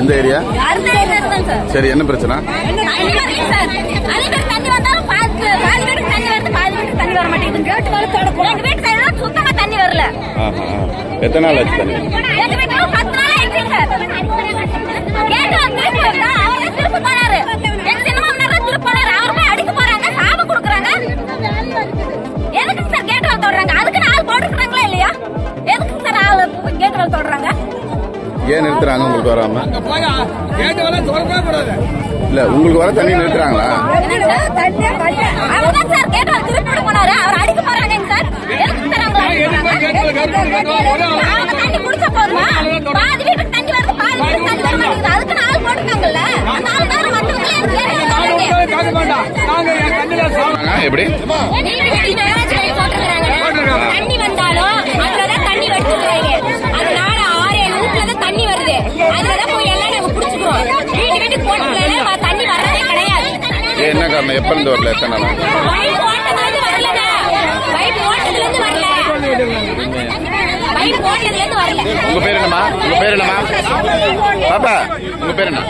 எந்த ஏரியா? சரி, என்ன பிரச்சனை? எத்தனை நாள் ஆச்சு தண்ணி? ஏன் நிறுத்துறாங்க உங்களுக்கு வராம? இல்ல, உங்களுக்கு வர தண்ணி நிறுத்துறாங்களா? எப்படி தண்ணி வந்தாலும் அதுலதான் தண்ணி வச்சுக்கிறாங்க. அதனால 6-7 வீட்டுல தண்ணி வருது. அதுலதான் போய் எல்லாம் நாங்க புடிச்சுக்கிறோம். வீட்டுக்கு போட்டு தண்ணி வரதே கிடையாது. என்ன காரணம்? எப்ப இருந்து வரல? எத்தனை நாள்? பைப் ஓட்டதுல இருந்து வரலங்க. பைப் ஓட்டதுல இருந்து வரல. பைப் ஓட்டதுல இருந்து வரல. உங்க பேர் என்னமா? பாப்பா, உங்க பேர் என்ன?